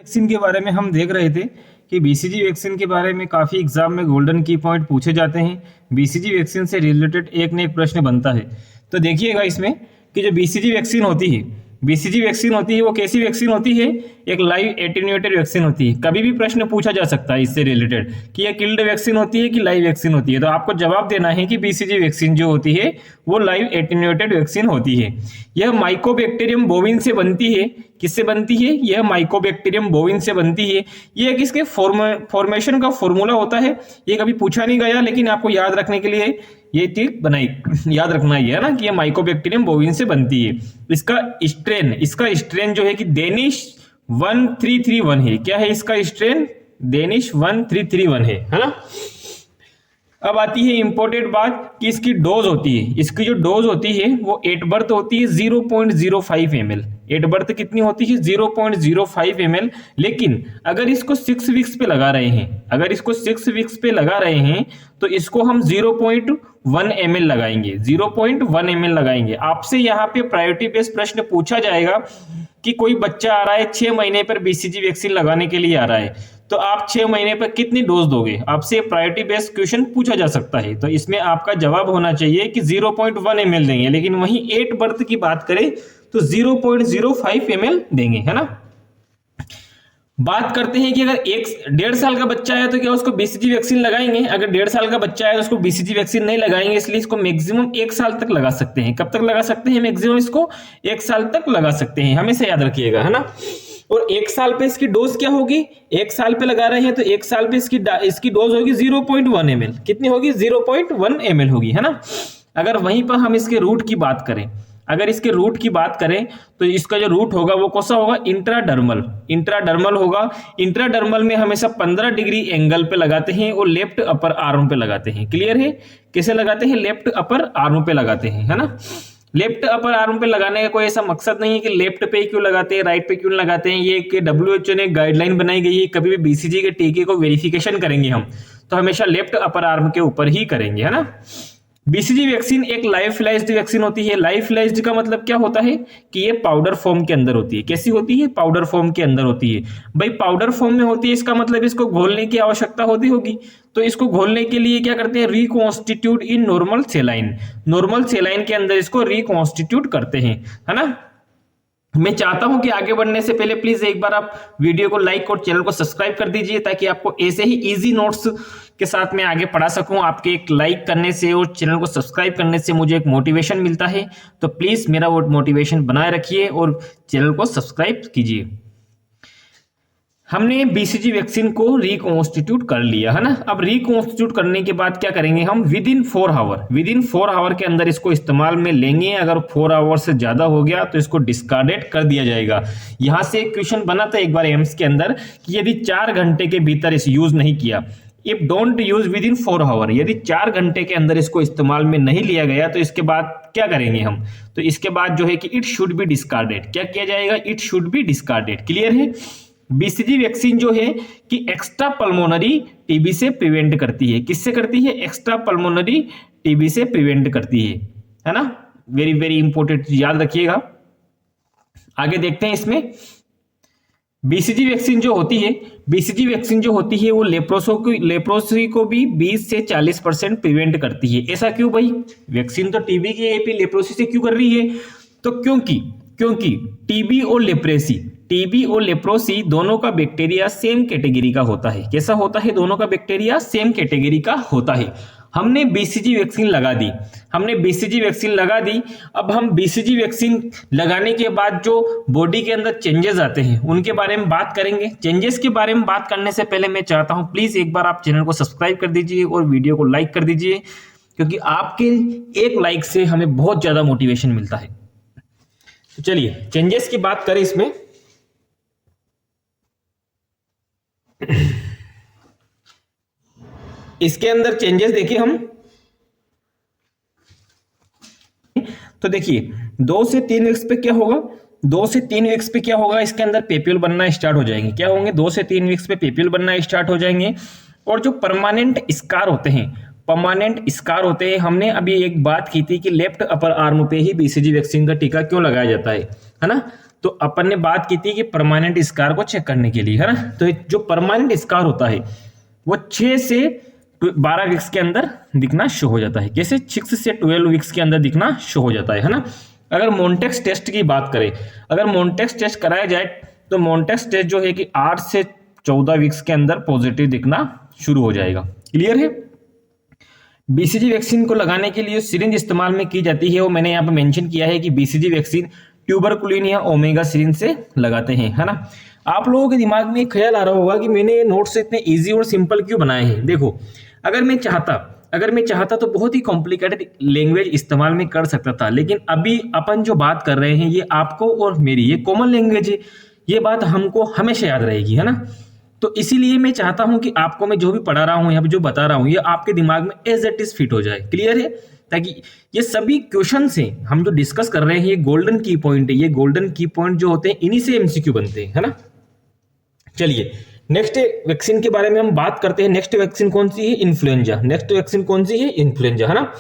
Vaccine के बारे में हम देख रहे थे कि बीसीजी वैक्सीन के बारे में काफ़ी एग्जाम में गोल्डन की पॉइंट पूछे जाते हैं। बीसीजी वैक्सीन से रिलेटेड एक न एक प्रश्न बनता है। तो देखिएगा इसमें कि जो बीसीजी वैक्सीन होती है, बीसीजी वैक्सीन होती है वो कैसी वैक्सीन होती है? एक लाइव एटेन्यूएटेड वैक्सीन होती है। कभी भी प्रश्न पूछा जा सकता है इससे रिलेटेड कि यह किल्ड वैक्सीन होती है कि लाइव वैक्सीन होती है। तो आपको जवाब देना है कि बीसीजी वैक्सीन जो होती है वो लाइव एटेन्यूएटेड वैक्सीन होती है। यह माइकोबैक्टीरियम बोविन से बनती है। किससे बनती है? यह माइकोबैक्टीरियम बोविन से बनती है। यह किसके फॉर्मेशन का फॉर्मूला होता है, ये कभी पूछा नहीं गया, लेकिन आपको याद रखने के लिए ये चीज बनाई, याद रखना ही है ना कि ये माइकोबैक्टीरियम बोविन से बनती है। इसका स्ट्रेन जो है कि डेनिश 1331 है। क्या है इसका स्ट्रेन? डेनिश 1331 है ना। अब आती है इंपॉर्टेंट बात कि इसकी डोज होती है। इसकी जो डोज होती है वो एट बर्थ होती है 0.05 ml। एट बर्थ कितनी होती है? 0.05 ml। लेकिन अगर इसको 6 वीक्स पे लगा रहे हैं, अगर इसको 6 वीक्स पे लगा रहे हैं तो इसको हम 0.1 ml लगाएंगे, 0.1 ml लगाएंगे। आपसे यहाँ पे प्रायोरिटी बेस्ड प्रश्न पूछा जाएगा कि कोई बच्चा आ रहा है 6 महीने पर बीसीजी वैक्सीन लगाने के लिए आ रहा है, तो आप 6 महीने पर कितनी डोज दोगे? आपसे प्रायोरिटी बेस्ड क्वेश्चन पूछा जा सकता है। तो इसमें आपका जवाब होना चाहिए कि 0.1 ml देंगे। लेकिन वहीं 8 बर्थ की बात करें तो 0.05 ml देंगे, है ना। बात करते हैं कि अगर 1.5 साल का बच्चा है तो क्या उसको बीसीजी वैक्सीन लगाएंगे? अगर 1.5 साल का बच्चा है तो उसको बीसीजी वैक्सीन नहीं लगाएंगे, इसलिए इसको मैक्सिमम 1 साल तक लगा सकते हैं। कब तक लगा सकते हैं? मैक्सिमम इसको 1 साल तक लगा सकते हैं, हमेशा याद रखिएगा, है ना। और 1 साल पे इसकी डोज क्या होगी? 1 साल पे लगा रहे हैं तो 1 साल पे इसकी डोज होगी 0.1 ml। कितनी होगी? 0.1 ml होगी, है ना। अगर वहीं पर हम इसके रूट की बात करें, अगर इसके रूट की बात करें तो इसका जो रूट होगा वो कैसा होगा? इंट्राडर्मल होगा। इंट्राडर्मल में हमेशा 15 डिग्री एंगल पे लगाते हैं और लेफ्ट अपर आर्म पे लगाते हैं। क्लियर है? कैसे लगाते हैं? लेफ्ट अपर आर्म पे लगाते हैं, है ना। लेफ्ट अपर आर्म पे लगाने का कोई ऐसा मकसद नहीं है कि लेफ्ट पे क्यों लगाते हैं, राइट पे क्यों लगाते हैं। ये कि WHO ने गाइडलाइन बनाई गई है, कभी भी बीसीजी के टीके को वेरिफिकेशन करेंगे हम तो हमेशा लेफ्ट अपर आर्म के ऊपर ही करेंगे, है ना। बीसीजी वैक्सीन एक लाइफलाइज्ड वैक्सीन होती है। लाइफलाइज्ड का मतलब क्या होता है कि ये पाउडर फॉर्म के अंदर होती है। कैसी होती है? पाउडर फॉर्म के अंदर होती है। भाई पाउडर फॉर्म में होती है, इसका मतलब इसको घोलने की आवश्यकता होगी। तो इसको घोलने के लिए क्या करते हैं? Reconstitute in normal saline. Normal saline के अंदर इसको रिकॉन्स्टिट्यूट करते हैं, है ना। मैं चाहता हूं कि आगे बढ़ने से पहले प्लीज एक बार आप वीडियो को लाइक और चैनल को सब्सक्राइब कर दीजिए, ताकि आपको ऐसे ही इजी नोट्स के साथ मैं आगे पढ़ा सकूं। आपके एक लाइक करने से और चैनल को सब्सक्राइब करने से मुझे एक मोटिवेशन मिलता है। तो प्लीज मेरा वो मोटिवेशन बनाए रखिए और चैनल को सब्सक्राइब कीजिए। हमने बीसीजी वैक्सीन को रिकॉन्स्टिट्यूट कर लिया, है ना। अब रिकॉन्स्टिट्यूट करने के बाद क्या करेंगे हम? विद इन 4 आवर के अंदर इसको इस्तेमाल में लेंगे। अगर 4 आवर से ज्यादा हो गया तो इसको डिस्कार्डेड कर दिया जाएगा। यहां से एक क्वेश्चन बना था एक बार एम्स के अंदर कि यदि 4 घंटे के भीतर इस यूज नहीं किया, if don't use within 4 hour, यदि 4 घंटे के अंदर इसको इस्तेमाल में नहीं लिया गया तो इसके बाद क्या करेंगे हम? तो इसके बाद जो है कि इट शुड बी डिस्कार्डेड। क्या किया जाएगा? It should be discarded. Clear है? बीसीजी वैक्सीन जो है कि एक्स्ट्रा पल्मोनरी टीबी से प्रिवेंट करती है। किससे करती है? एक्स्ट्रा पल्मोनरी टीबी से प्रिवेंट करती है ना। वेरी वेरी इंपॉर्टेंट, याद रखिएगा। आगे देखते हैं इसमें बीसीजी वैक्सीन जो होती है वो लेप्रोसी को भी 20 से 40% प्रिवेंट करती है। ऐसा क्यों भाई? वैक्सीन तो टीबी की एपी लेप्रोसी से क्यों कर रही है? तो क्योंकि टीबी और लेप्रोसी दोनों का बैक्टीरिया सेम कैटेगरी का होता है। कैसा होता है? दोनों का बैक्टीरिया सेम कैटेगरी का होता है। हमने बीसीजी वैक्सीन लगा दी। अब हम बीसीजी वैक्सीन लगाने के बाद जो बॉडी के अंदर चेंजेस आते हैं उनके बारे में बात करेंगे। चेंजेस के बारे में बात करने से पहले मैं चाहता हूं प्लीज एक बार आप चैनल को सब्सक्राइब कर दीजिए और वीडियो को लाइक कर दीजिए, क्योंकि आपके एक लाइक से हमें बहुत ज्यादा मोटिवेशन मिलता है। तो चलिए चेंजेस की बात करें इसमें। इसके अंदर चेंजेस देखिए हम, तो देखिए 2 से 3 वीक्स पे क्या होगा? 2 से 3 वीक्स पे क्या होगा? इसके अंदर पेप्यूल बनना स्टार्ट हो जाएंगे। क्या होंगे? 2 से 3 वीक्स पे पेप्यूल बनना स्टार्ट हो जाएंगे। और जो परमानेंट स्कार होते हैं, हमने अभी एक बात की थी कि लेफ्ट अपर आर्म पे ही बीसीजी वैक्सीन का टीका क्यों लगाया जाता है ना। तो अपन ने बात की थी कि परमानेंट स्कार को चेक करने के लिए, है ना। तो जो परमानेंट स्कार होता है वो 6 से 12 वीक्स के अंदर दिखना शो हो जाता है। कैसे? 6 से 12 वीक्स के अंदर दिखना शो हो जाता है ना। अगर मोन्टेक्स टेस्ट की बात करें, अगर मोन्टेक्स टेस्ट कराया जाए तो मोन्टेक्स टेस्ट जो है कि 8 से 14 वीक्स के अंदर पॉजिटिव दिखना शुरू हो जाएगा। क्लियर है? बीसीजी वैक्सीन को लगाने के लिए सिरिंज इस्तेमाल में की जाती है, वो मैंने यहाँ पे मेंशन किया है कि बीसीजी वैक्सीन ट्यूबरकुलिन या ओमेगा सिरिंज से लगाते हैं, है ना। आप लोगों के दिमाग में एक ख्याल आ रहा होगा कि मैंने ये नोट्स इतने इजी और सिंपल क्यों बनाए हैं। देखो, अगर मैं चाहता तो बहुत ही कॉम्प्लिकेटेड लैंग्वेज इस्तेमाल में कर सकता था, लेकिन अभी अपन जो बात कर रहे हैं ये आपको और मेरी ये कॉमन लैंग्वेज है, ये बात हमको हमेशा याद रहेगी, है ना। तो इसीलिए मैं चाहता हूं कि आपको मैं जो भी पढ़ा रहा हूं या जो बता रहा हूं ये आपके दिमाग में एज इट इज फिट हो जाए। क्लियर है? ताकि ये सभी क्वेश्चन से हम जो डिस्कस कर रहे हैं ये गोल्डन की पॉइंट है, ये गोल्डन की पॉइंट जो होते हैं इन्हीं से एमसीक्यू बनते हैं, है ना। चलिए नेक्स्ट वैक्सीन के बारे में हम बात करते हैं। नेक्स्ट वैक्सीन कौन सी है? इन्फ्लुएंजा। नेक्स्ट वैक्सीन कौन सी है? इन्फ्लुएंजा, है ना।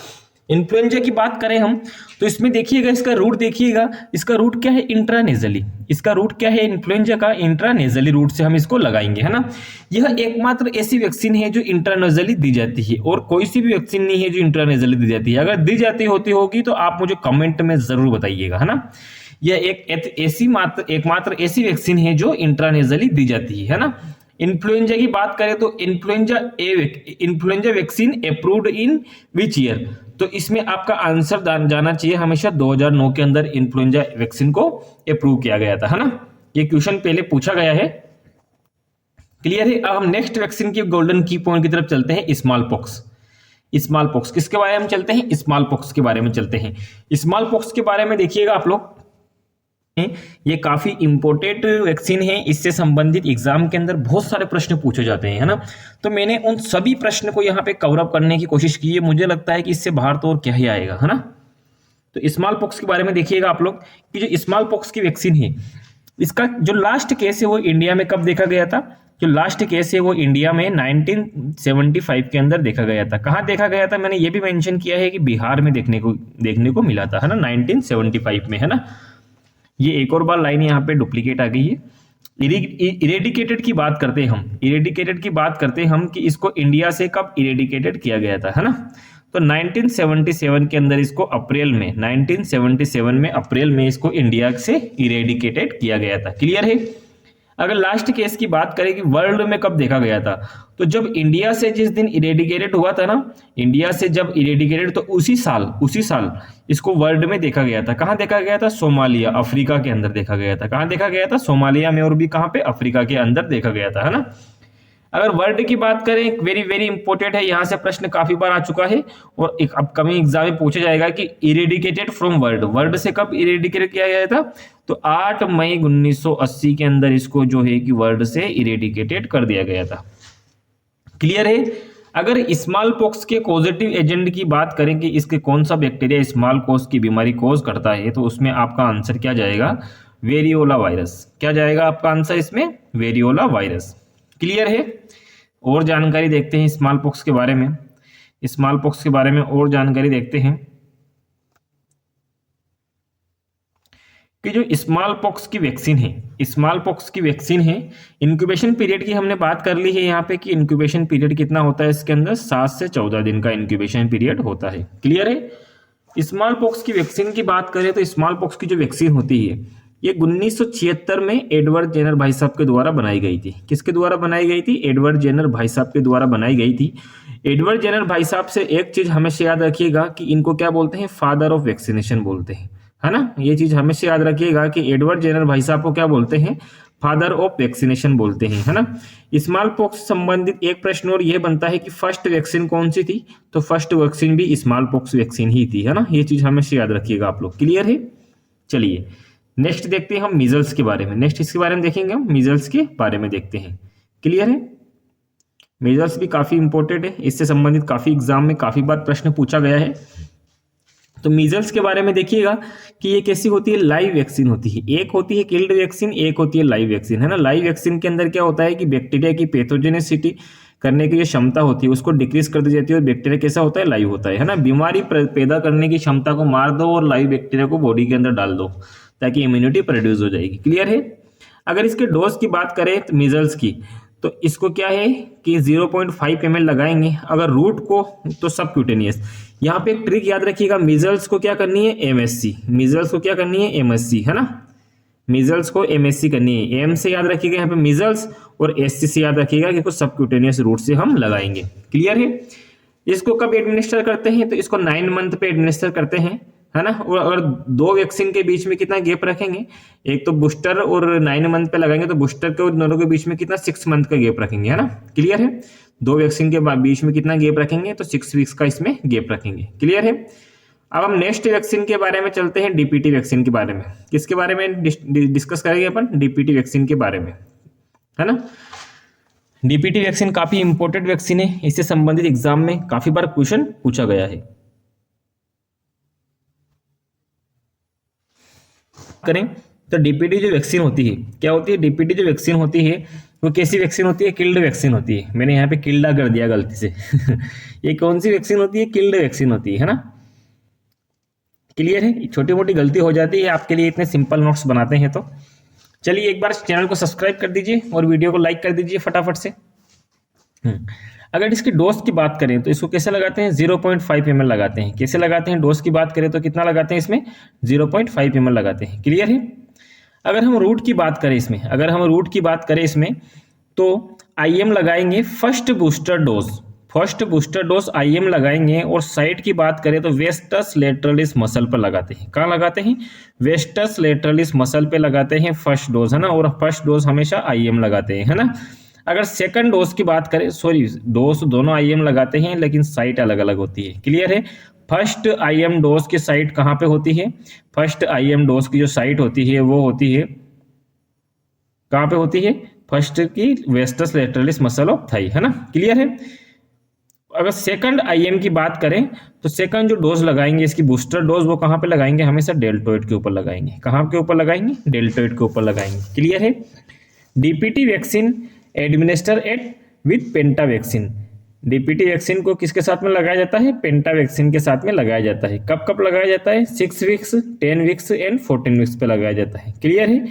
इन्फ्लुएंजा की बात करें हम तो इसमें देखिएगा, इसका रूट देखिएगा, इसका रूट क्या है? इंट्रानेजली। इसका रूट क्या है? इन्फ्लुएंजा का इंट्रानेजली रूट से हम इसको लगाएंगे, है ना। यह एकमात्र ऐसी वैक्सीन है जो इंट्रानेजली दी जाती है, और कोई सी भी वैक्सीन नहीं है जो इंट्रानेजली दी जाती है। अगर दी जाती होती होगी तो आप मुझे कमेंट में जरूर बताइएगा, है ना। यह एकमात्र ऐसी वैक्सीन है जो इंट्रानेजली दी जाती है ना। इन्फ्लुएंजा की बात करें तो influenza vaccine approved in which year? तो इसमें आपका आंसर जाना चाहिए हमेशा 2009 के अंदर इन्फ्लुएंजा वैक्सीन को अप्रूव किया गया था, है ना। ये क्वेश्चन पहले पूछा गया है। क्लियर है? अब हम नेक्स्ट वैक्सीन की गोल्डन की पॉइंट की तरफ चलते हैं, स्मॉल पॉक्स। स्मॉल पॉक्स किसके बारे में चलते हैं? स्मॉल पॉक्स के बारे में चलते हैं। स्मॉल पॉक्स के बारे में देखिएगा आप लोग, ये काफी इंपॉर्टेंट वैक्सीन है, इससे संबंधित एग्जाम के अंदर बहुत सारे प्रश्न पूछे जाते हैं, है ना। तो मैंने उन सभी प्रश्न को यहाँ पे कवर अप करने की कोशिश की है। मुझे लगता है कि इससे बाहर तो और क्या ही आएगा, है ना। तो स्मॉल पॉक्स के बारे में देखिएगा आप लोग कि जो स्मॉल पॉक्स की वैक्सीन है, इसका जो लास्ट केस है वो इंडिया में कब देखा गया था? जो लास्ट केस है वो इंडिया में 1975 के अंदर देखा गया था। कहाँ देखा गया था? मैंने ये भी मेंशन किया है कि बिहार में देखने को मिला था, है ना, 1975 में, है ना। ये एक और बार लाइन यहाँ पे डुप्लीकेट आ गई है। इरेडिकेटेड की बात करते हैं हम, इरेडिकेटेड की बात करते हैं हम कि इसको इंडिया से कब इरेडिकेटेड किया गया था, है ना। तो 1977 के अंदर इसको अप्रैल में 1977 में अप्रैल में इसको इंडिया से इरेडिकेटेड किया गया था। क्लियर है? अगर लास्ट केस की बात करें कि वर्ल्ड में कब देखा गया था, तो जब इंडिया से जिस दिन इरेडिकेटेड हुआ था ना, इंडिया से जब इरेडिकेटेड तो उसी साल इसको वर्ल्ड में देखा गया था। कहाँ देखा गया था? सोमालिया, अफ्रीका के अंदर देखा गया था। कहाँ देखा गया था? सोमालिया में, और भी कहाँ पे? अफ्रीका के अंदर देखा गया था, है ना। अगर वर्ल्ड की बात करें, वेरी वेरी इंपॉर्टेंट है, यहाँ से प्रश्न काफी बार आ चुका है और एक अपकमिंग एग्जाम में पूछा जाएगा कि इरेडिकेटेड फ्रॉम वर्ल्ड से कब इरेडिकेट किया गया था? तो 8 मई 1980 के अंदर इसको जो है कि वर्ल्ड से इरेडिकेटेड कर दिया गया था। क्लियर है? अगर स्मॉल पॉक्स के पॉजिटिव एजेंट की बात करें कि इसके कौन सा बैक्टीरिया स्मॉल पॉक्स की बीमारी कॉज करता है, तो उसमें आपका आंसर क्या जाएगा? Variola virus. क्या जाएगा आपका आंसर इसमें? Variola virus. क्लियर है? और जानकारी देखते हैं स्मॉल पॉक्स के बारे में। स्मॉल पॉक्स के बारे में और जानकारी देखते हैं कि जो स्मॉल पॉक्स की वैक्सीन है, इंक्यूबेशन पीरियड की हमने बात कर ली है यहाँ पे कि इंक्यूबेशन पीरियड कितना होता है इसके अंदर? 7 से 14 दिन का इंक्यूबेशन पीरियड होता है। क्लियर है? स्मॉल पॉक्स की वैक्सीन की बात करें तो स्मॉल पॉक्स की जो वैक्सीन होती है ये 1976 में एडवर्ड जेनर भाई साहब के द्वारा बनाई गई थी। किसके द्वारा बनाई गई थी? एडवर्ड जेनर भाई साहब के द्वारा बनाई गई थी। एडवर्ड जेनर भाई साहब से एक चीज हमेशा याद रखिएगा कि इनको क्या बोलते हैं? फादर ऑफ वैक्सीनेशन बोलते हैं, है ना। ये चीज हमेशा याद रखिएगा कि एडवर्ड जेनर भाई साहब को क्या बोलते हैं? फादर ऑफ वैक्सीनेशन बोलते हैं, है ना। स्मॉल पॉक्स संबंधित एक प्रश्न और यह बनता है कि फर्स्ट वैक्सीन कौन सी थी? तो फर्स्ट वैक्सीन भी स्मॉल पॉक्स वैक्सीन ही थी, है ना। ये चीज हमेशा याद रखिएगा आप लोग। क्लियर है? चलिए नेक्स्ट देखते हैं हम मीजल्स के बारे में। नेक्स्ट इसके बारे में देखेंगे हम, मीजल्स के बारे में देखते हैं। क्लियर है? मीजल्स भी काफी इंपॉर्टेंट है, इससे संबंधित काफी एग्जाम में काफी बार प्रश्न पूछा गया है। तो मीजल्स के बारे में देखिएगा कि ये कैसी होती है? लाइव वैक्सीन होती है। एक होती है किल्ड वैक्सीन, एक होती है लाइव वैक्सीन, है ना। लाइव वैक्सीन के अंदर क्या होता है कि बैक्टीरिया की पैथोजेनिसिटी करने की जो क्षमता होती है उसको डिक्रीज कर दी जाती है और बैक्टीरिया कैसा होता है? लाइव होता है ना। बीमारी पैदा करने की क्षमता को मार दो और लाइव बैक्टीरिया को बॉडी के अंदर डाल दो, ताकि इम्यूनिटी प्रोड्यूस हो जाएगी। क्लियर है। अगर इसके डोज की बात करें तो मीजल्स की, तो इसको क्या है कि 0.5 ml लगाएंगे। अगर रूट को तो सबक्यूटेनियस। यहाँ पे एक ट्रिक याद रखिएगा, मीजल्स को क्या करनी है MSC, मीजल्स को क्या करनी है MSC, है ना, मीजल्स को MSC करनी है। एम से याद रखिएगा यहाँ पे मीजल्स, और SC से याद रखिएगा कि कुछ सबक्यूटेनियस रूट से हम लगाएंगे। क्लियर है। इसको कब एडमिनिस्टर करते हैं, तो इसको 9 मंथ पे एडमिनिस्टर करते हैं, है ना। और अगर दो वैक्सीन के बीच में कितना गैप रखेंगे, एक तो बूस्टर और 9 मंथ पे लगाएंगे, तो बूस्टर के दोनों के बीच में कितना 6 मंथ का गैप रखेंगे, है ना। क्लियर है। दो वैक्सीन के बीच में कितना गैप रखेंगे, तो 6 वीक्स का इसमें गैप रखेंगे। क्लियर है। अब हम नेक्स्ट वैक्सीन के बारे में चलते हैं, DPT वैक्सीन के बारे में। किसके बारे में डिस्कस करेंगे अपन, DPT वैक्सीन के बारे में, है ना। DPT वैक्सीन काफी इंपॉर्टेंट वैक्सीन है, इससे संबंधित एग्जाम में काफी बार क्वेश्चन पूछा गया है। करें तो DPT जो वैक्सीन होती है, क्या होती है, DPT जो वैक्सीन होती है वो कैसी वैक्सीन होती है, किल्ड वैक्सीन होती है। मैंने यहाँ पे किल्डा कर दिया गलती से ये कौन सी वैक्सीन होती है, किल्ड वैक्सीन होती है ना। क्लियर है। छोटी मोटी गलती हो जाती है, आपके लिए इतने सिंपल नोट्स बनाते हैं। तो चलिए एक बार चैनल को सब्सक्राइब कर दीजिए और वीडियो को लाइक कर दीजिए फटाफट से। अगर इसकी डोज की बात करें तो इसको कैसे लगाते हैं, 0.5 ml लगाते हैं। कैसे लगाते हैं, डोज की बात करें तो कितना लगाते हैं इसमें, 0.5 ml लगाते हैं। क्लियर है। अगर हम रूट की बात करें इसमें, अगर हम रूट की बात करें इसमें, तो IM लगाएंगे first booster dose, first booster dose IM लगाएंगे। और साइट की बात करें तो वेस्टस लेटरलिस मसल पर लगाते हैं। कहाँ लगाते हैं, वेस्टस लेटरलिस मसल पे लगाते हैं फर्स्ट डोज, है ना। और फर्स्ट डोज हमेशा IM लगाते हैं, है ना। अगर सेकंड डोज की बात करें, सॉरी डोज दोनों IM लगाते हैं लेकिन साइट अलग अलग होती है। क्लियर है। फर्स्ट IM डोज की साइट कहाँ पे होती है, फर्स्ट IM डोज की जो साइट होती है वो होती है, कहाँ पे होती है, फर्स्ट की wastes lateralis muscle of thigh, है ना। क्लियर है। अगर सेकंड IM की बात करें तो सेकंड जो डोज लगाएंगे इसकी बूस्टर डोज, वो कहाँ पे लगाएंगे, हमेशा डेल्टोइड के ऊपर लगाएंगे। कहाँ के ऊपर लगाएंगे, डेल्टोइड के ऊपर लगाएंगे। क्लियर है। DPT vaccine administer at with penta vaccine. DPT vaccine को किसके साथ में लगाया जाता है, पेंटा वैक्सीन के साथ में लगाया जाता है। कब कब लगाया जाता है, 6 वीक्स, 10 वीक्स एंड 14 वीक्स पे लगाया जाता है। क्लियर है।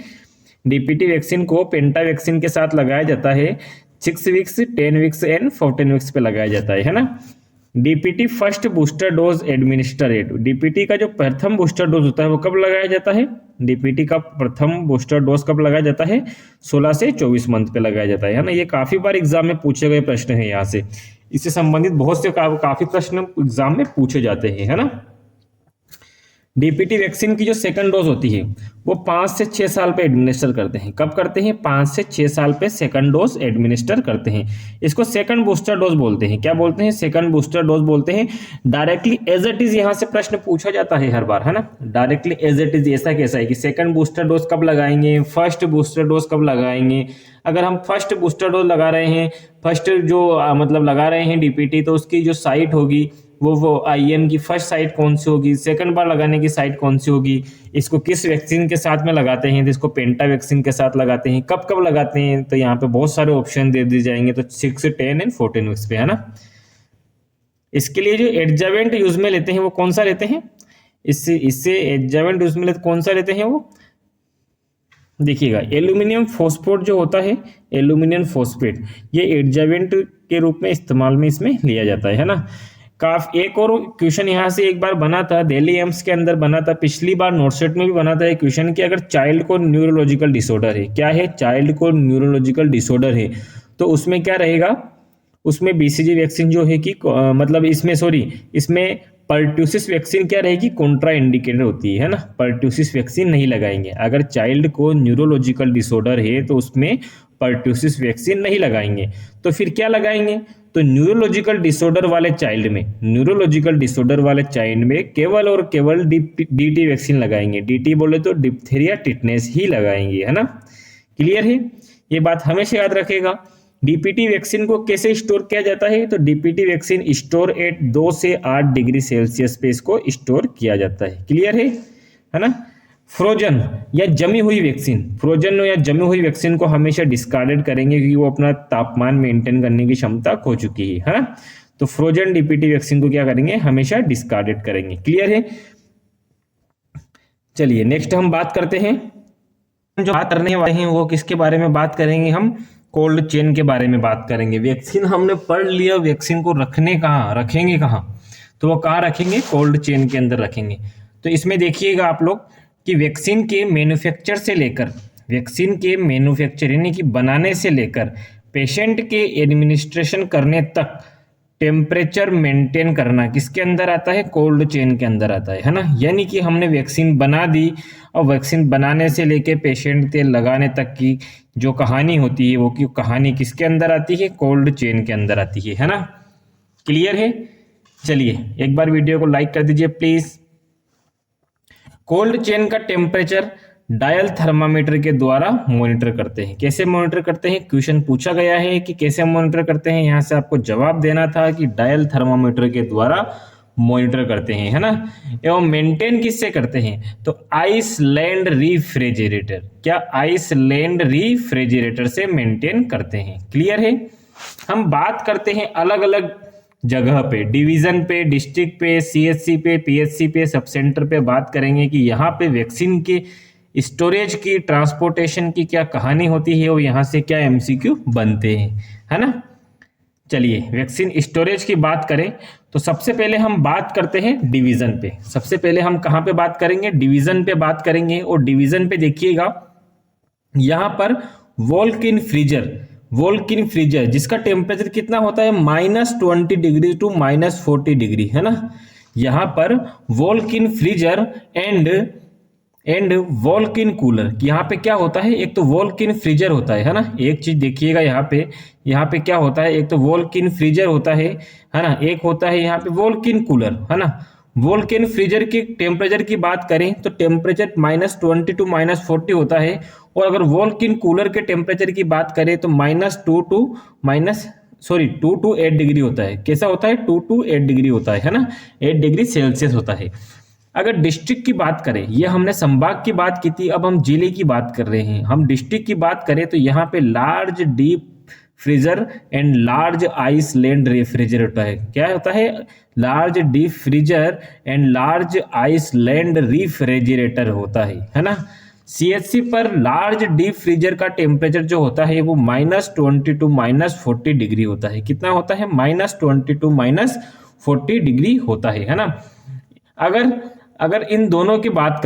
DPT वैक्सीन को पेंटा वैक्सीन के साथ लगाया जाता है, 6 वीक्स, 10 वीक्स एंड 14 वीक्स पे लगाया जाता है ना। DPT first booster dose administer at, DPT का जो प्रथम बूस्टर डोज होता है वो कब लगाया जाता है, DPT का प्रथम बूस्टर डोज कब लगाया जाता है, 16 से 24 मंथ पे लगाया जाता है ना। ये काफी बार एग्जाम में पूछे गए प्रश्न है, यहाँ से इससे संबंधित बहुत से काफी प्रश्न एग्जाम में पूछे जाते हैं, है ना। DPT वैक्सीन की जो सेकंड डोज होती है वो 5 से 6 साल पे एडमिनिस्टर करते हैं। कब करते हैं, 5 से 6 साल पे सेकंड डोज एडमिनिस्टर करते हैं। इसको सेकंड बूस्टर डोज बोलते हैं। क्या बोलते हैं, सेकंड बूस्टर डोज बोलते हैं। डायरेक्टली एज इट इज यहाँ से प्रश्न पूछा जाता है हर बार, है ना। डायरेक्टली एज इट इज ऐसा कैसा है कि सेकंड बूस्टर डोज कब लगाएंगे, फर्स्ट बूस्टर डोज कब लगाएंगे। अगर हम फर्स्ट बूस्टर डोज लगा रहे हैं, फर्स्ट जो मतलब लगा रहे हैं DPT, तो उसकी जो साइट होगी वो IM की फर्स्ट साइट कौन सी होगी, सेकंड बार लगाने की साइट कौन सी होगी, इसको किस वैक्सीन के साथ में लगाते हैं, तो इसको पेंटा वैक्सीन के साथ लगाते हैं। कब कब लगाते हैं, तो यहाँ पे बहुत सारे ऑप्शन दे दिए जाएंगे, तो 6, 10 एंड 14 वीक्स पे, है ना। इसके लिए जो एडजवेंट यूज में लेते हैं वो कौन सा लेते हैं, इससे एडजवेंट यूज में कौन सा लेते हैं, वो देखिएगा एल्यूमिनियम फॉस्फेट जो होता है, एल्यूमिनियम फॉस्फेट, ये एडजवेंट के रूप में इस्तेमाल में इसमें लिया जाता है ना। एक और क्वेश्चन यहाँ से एक बार बना था, दिल्ली एम्स के अंदर बना था, पिछली बार नोटसेट में भी बना था एक क्वेश्चन कि अगर चाइल्ड को न्यूरोलॉजिकल डिसऑर्डर है, क्या है, चाइल्ड को न्यूरोलॉजिकल डिसऑर्डर है, तो उसमें क्या रहेगा, उसमें BCG वैक्सीन जो है कि मतलब इसमें पर्ट्यूसिस वैक्सीन क्या रहेगी, कॉन्ट्रा इंडिकेटेड होती है ना। पर्ट्यूसिस वैक्सीन नहीं लगाएंगे। अगर चाइल्ड को न्यूरोलॉजिकल डिसऑर्डर है तो उसमें पर्ट्यूसिस वैक्सीन नहीं लगाएंगे। तो फिर क्या लगाएंगे, तो न्यूरोलॉजिकल डिसऑर्डर वाले चाइल्ड में, न्यूरोलॉजिकल डिसऑर्डर वाले चाइल्ड में केवल और केवल DT वैक्सीन लगाएंगे। DT बोले तो डिप्थीरिया टिटनेस ही लगाएंगे, है ना। क्लियर है। ये बात हमेशा याद रखेगा। DPT वैक्सीन को कैसे स्टोर किया जाता है, तो DPT वैक्सीन स्टोर एट 2 से 8 डिग्री सेल्सियस पे इसको स्टोर किया जाता है। क्लियर है ना। फ्रोजन या जमी हुई वैक्सीन, फ्रोजन या जमी हुई वैक्सीन को हमेशा डिस्कार्डेड करेंगे क्योंकि वो अपना तापमान मेंटेन करने की क्षमता खो चुकी है ना। तो फ्रोजन DPT वैक्सीन को क्या करेंगे, हमेशा डिस्कार्डेड करेंगे। क्लियर है। चलिए नेक्स्ट हम बात करते हैं, जो बात करने वाले हैं वो किसके बारे में बात करेंगे, हम कोल्ड चेन के बारे में बात करेंगे। वैक्सीन हमने पढ़ लिया, वैक्सीन को रखने कहाँ, रखेंगे कहाँ, तो वो कहाँ रखेंगे, कोल्ड चेन के अंदर रखेंगे। तो इसमें देखिएगा आप लोग कि वैक्सीन के मैन्युफैक्चर से लेकर, वैक्सीन के मैन्युफैक्चर यानी कि बनाने से लेकर पेशेंट के एडमिनिस्ट्रेशन करने तक टेम्परेचर मेंटेन करना किसके अंदर आता है, कोल्ड चेन के अंदर आता है ना। यानी कि हमने वैक्सीन बना दी और वैक्सीन बनाने से लेके पेशेंट के लगाने तक की जो कहानी होती है वो की कहानी किसके अंदर आती है, कोल्ड चेन के अंदर आती है ना। क्लियर है। चलिए एक बार वीडियो को लाइक कर दीजिए प्लीज। कोल्ड चेन का टेम्परेचर डायल थर्मामीटर के द्वारा मॉनिटर करते हैं। कैसे मॉनिटर करते हैं, क्वेश्चन पूछा गया है कि कैसे मॉनिटर करते हैं, यहां से आपको जवाब देना था कि डायल थर्मामीटर के द्वारा मॉनिटर करते हैं, है ना। एवं मेंटेन किससे करते हैं, तो आइसलैंड रिफ्रिजरेटर, क्या आइसलैंड रिफ्रिजरेटर से मेंटेन करते हैं। क्लियर है। हम बात करते हैं अलग अलग जगह पे, डिवीजन पे, डिस्ट्रिक्ट पे, सीएचसी पे, पीएचसी पे, सब सेंटर पे बात करेंगे कि यहाँ पे वैक्सीन के स्टोरेज की, ट्रांसपोर्टेशन की क्या कहानी होती है और यहाँ से क्या एमसीक्यू बनते हैं, है ना। चलिए वैक्सीन स्टोरेज की बात करें तो सबसे पहले हम बात करते हैं डिवीजन पे। सबसे पहले हम कहाँ पे बात करेंगे, डिवीजन पे बात करेंगे। और डिवीजन पे देखिएगा यहाँ पर वोल्किन फ्रीजर, वोल्किन फ्रीजर जिसका टेम्परेचर कितना होता है, -20 डिग्री टू -40 डिग्री, है ना। यहाँ पर वोल्किन फ्रीजर एंड वोल्किन कूलर, यहाँ पे क्या होता है, एक तो वोल्किन फ्रीजर होता है ना। एक चीज देखिएगा यहाँ पे क्या होता है, एक तो वोल्किन फ्रीजर होता है ना, एक होता है यहाँ पे वोल्किन कूलर, है ना। वोल्किन फ्रीजर के टेम्परेचर की बात करें तो टेम्परेचर -20 टू -40 होता है। और अगर वोल्किन कूलर के टेम्परेचर की बात करें तो -2 to 8 डिग्री होता है। कैसा होता है, 2 to 8 डिग्री होता है ना, 8 डिग्री सेल्सियस होता है। अगर डिस्ट्रिक्ट की बात करें, ये हमने संभाग की बात की थी, अब हम जिले की बात कर रहे हैं। हम डिस्ट्रिक्ट की बात करें तो यहाँ पे large deep freezer and large iceland refrigerator है। क्या होता है, large deep freezer and large iceland refrigerator होता है ना। सीएचसी पर लार्ज डीप फ्रीजर का टेम्परेचर जो होता है वो -20 टू -40 डिग्री होता है। कितना होता है, -20 टू -40 डिग्री होता है ना। अगर इन दोनों की बात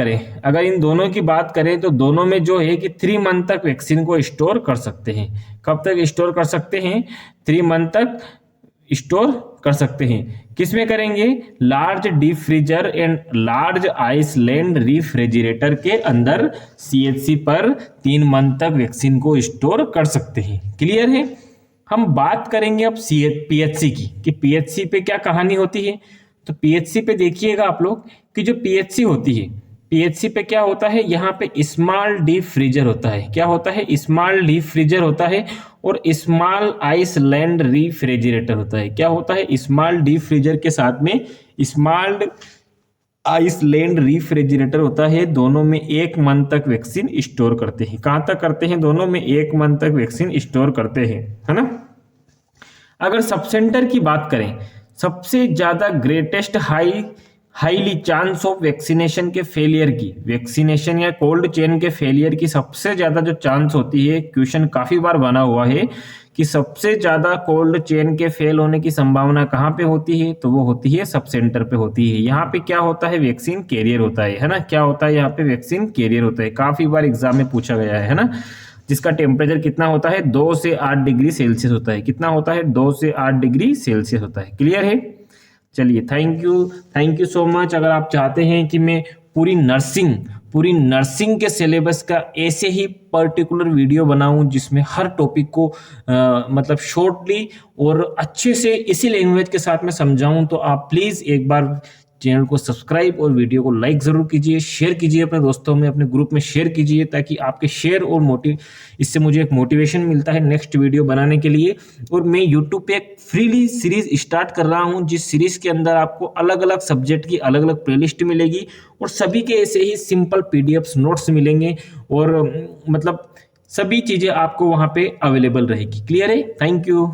करें, तो दोनों में जो है कि 3 मंथ तक वैक्सीन को स्टोर कर सकते हैं। कब तक स्टोर कर सकते हैं, 3 मंथ तक स्टोर कर सकते हैं। किसमें करेंगे, large deep freezer and large iceland refrigerator के अंदर सीएचसी पर 3 मंथ तक वैक्सीन को स्टोर कर सकते हैं। क्लियर है। हम बात करेंगे अब पीएचसी की, कि पीएचसी पे क्या कहानी होती है। तो पीएचसी पे देखिएगा आप लोग कि जो पीएचसी होती है, पीएचसी पे क्या होता है, यहाँ पे स्मॉल डीप फ्रीजर होता है। क्या होता है, स्मॉल डीप फ्रीजर होता है और स्मॉल आइसलैंड रेफ्रिजरेटर होता है। क्या होता है, स्मॉल डीप फ्रीजर के साथ में स्मॉल आइसलैंड रेफ्रिजरेटर होता है। दोनों में 1 मंथ तक वैक्सीन स्टोर करते हैं। कहाँ तक करते हैं, दोनों में 1 मंथ तक वैक्सीन स्टोर करते हैं, है ना। अगर सब सेंटर की बात करें, सबसे ज्यादा greatest highly chance of vaccination के फेलियर की, वैक्सीनेशन या कोल्ड चेन के फेलियर की सबसे ज्यादा जो चांस होती है, क्वेश्चन काफी बार बना हुआ है कि सबसे ज्यादा कोल्ड चेन के फेल होने की संभावना कहाँ पे होती है, तो वो होती है सब सेंटर पे होती है। यहाँ पे क्या होता है, वैक्सीन कैरियर होता है ना। क्या होता है, यहाँ पे वैक्सीन कैरियर होता है। काफी बार एग्जाम में पूछा गया है ना। जिसका टेम्परेचर कितना होता है, 2 से 8 डिग्री सेल्सियस होता है। कितना होता है, 2 से 8 डिग्री सेल्सियस होता है। क्लियर है। चलिए थैंक यू सो मच। अगर आप चाहते हैं कि मैं पूरी नर्सिंग के सिलेबस का ऐसे ही पर्टिकुलर वीडियो बनाऊं जिसमें हर टॉपिक को मतलब शॉर्टली और अच्छे से इसी लैंग्वेज के साथ में समझाऊं, तो आप प्लीज़ एक बार चैनल को सब्सक्राइब और वीडियो को लाइक ज़रूर कीजिए, शेयर कीजिए अपने दोस्तों में, अपने ग्रुप में शेयर कीजिए, ताकि आपके शेयर और इससे मुझे एक मोटिवेशन मिलता है नेक्स्ट वीडियो बनाने के लिए। और मैं यूट्यूब पे एक फ्रीली सीरीज स्टार्ट कर रहा हूं, जिस सीरीज के अंदर आपको अलग अलग सब्जेक्ट की अलग अलग प्लेलिस्ट मिलेगी और सभी के ऐसे ही सिंपल पीडीएफ्स नोट्स मिलेंगे और मतलब सभी चीज़ें आपको वहाँ पे अवेलेबल रहेगी। क्लियर है। Thank you.